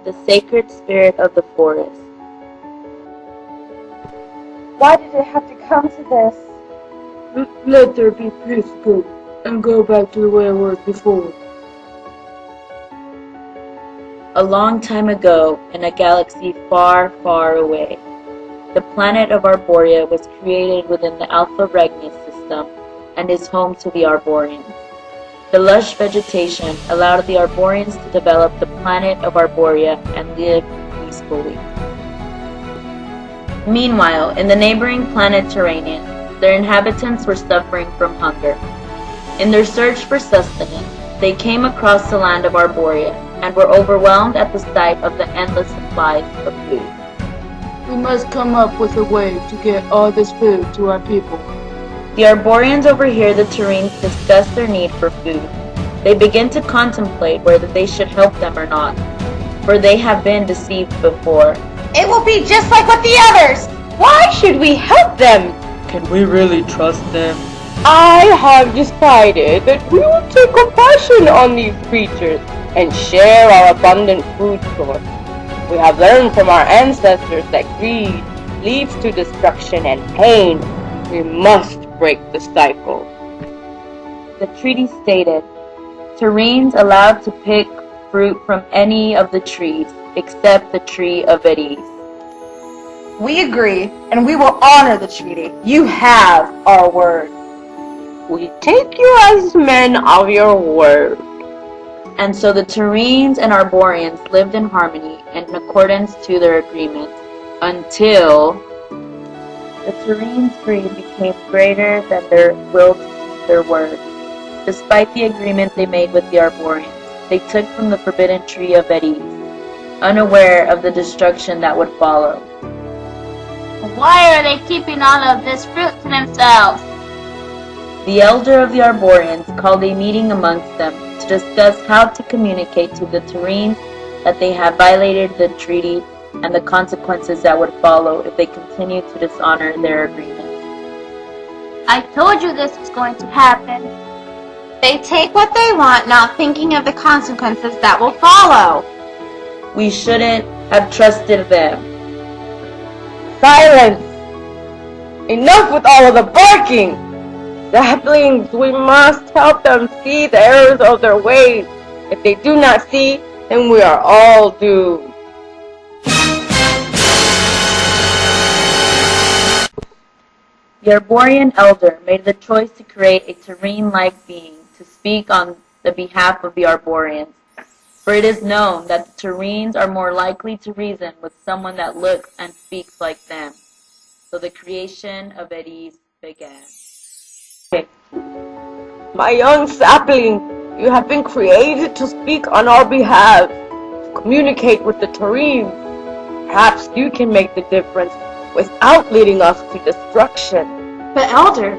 the sacred spirit of the forest. Why did it have to come to this? Let there be peaceful and go back to the way it was before. A long time ago, in a galaxy far, far away, the planet of Arborea was created within the Alpha Regnis system and is home to the Arborians. The lush vegetation allowed the Arborians to develop the planet of Arborea and live peacefully. Meanwhile, in the neighboring planet Terranian, their inhabitants were suffering from hunger. In their search for sustenance, they came across the land of Arborea and were overwhelmed at the sight of the endless supplies of food. We must come up with a way to get all this food to our people. The Arborians overhear the Terreans discuss their need for food. They begin to contemplate whether they should help them or not, for they have been deceived before. It will be just like with the others! Why should we help them? Can we really trust them? I have decided that we will take compassion on these creatures and share our abundant food source. We have learned from our ancestors that greed leads to destruction and pain. We must break the cycle. The treaty stated, Terreans allowed to pick fruit from any of the trees except the tree of Eris. We agree, and we will honor the treaty. You have our word. We take you as men of your word. And so the Terreans and Arborians lived in harmony and in accordance to their agreement, until the Terreans' greed became greater than their will to keep their word. Despite the agreement they made with the Arborians, they took from the forbidden tree of Eris, unaware of the destruction that would follow. Why are they keeping all of this fruit to themselves? The elder of the Arborians called a meeting amongst them to discuss how to communicate to the Terreans that they have violated the treaty and the consequences that would follow if they continue to dishonor their agreement. I told you this was going to happen. They take what they want, not thinking of the consequences that will follow. We shouldn't have trusted them. Silence! Enough with all of the barking! Saplings, we must help them see the errors of their ways. If they do not see, then we are all doomed. The Arborian elder made the choice to create a Terrene-like being to speak on the behalf of the Arborians, for it is known that the Terreans are more likely to reason with someone that looks and speaks like them. So the creation of Eris began. My young sapling, you have been created to speak on our behalf, to communicate with the Terreans. Perhaps you can make the difference without leading us to destruction. But Elder,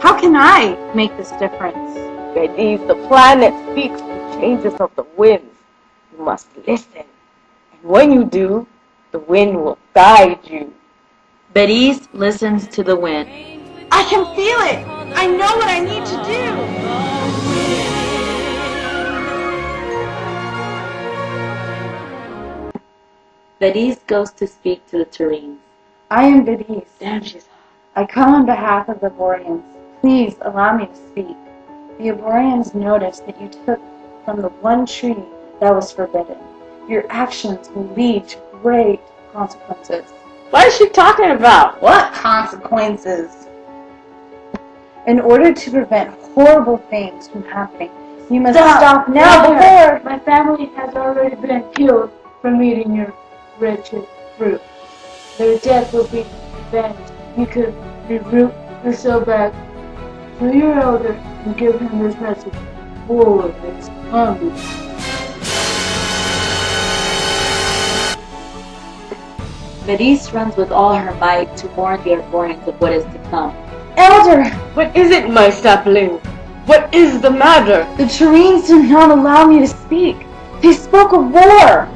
how can I make this difference? Eris, the planet speaks to changes of the winds. You must listen. And when you do, the wind will guide you. Beris listens to the wind. I can feel it! I know what I need to do! Beris goes to speak to the Terreans. I am Beris. Damn, she's hot. I come on behalf of the Arborians. Please allow me to speak. The Arborians noticed that you took from the one tree that was forbidden. Your actions will lead to great consequences. What is she talking about? What consequences? In order to prevent horrible things from happening, you must stop now before... My family has already been killed from eating your wretched fruit. Their death will be avenged. You could reroute yourself back to your elder and give him this message. War is hungry. Beris runs with all her might to warn the Arborians of what is to come. Elder! What is it, my sapling? What is the matter? The Terreans did not allow me to speak. They spoke of war.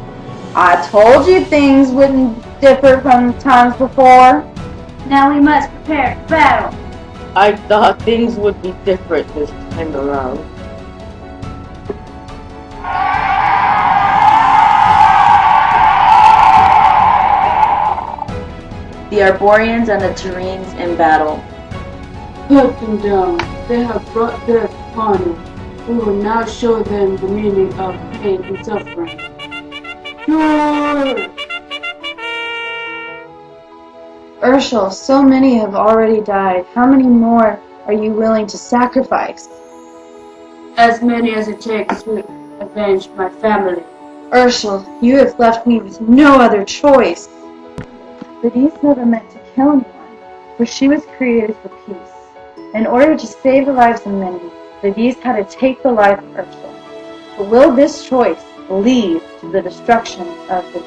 I told you things wouldn't differ from times before. Now we must prepare for battle. I thought things would be different this time around. the Arborians and the Terrenes in battle. Put them down. They have brought death upon us. We will now show them the meaning of pain and suffering. Sure! Urshel, so many have already died. How many more are you willing to sacrifice? As many as it takes to avenge my family. Urshel, you have left me with no other choice. Thais never meant to kill anyone, for she was created for peace. In order to save the lives of many, Thais had to take the life of Urshel. But will this choice lead to the destruction of the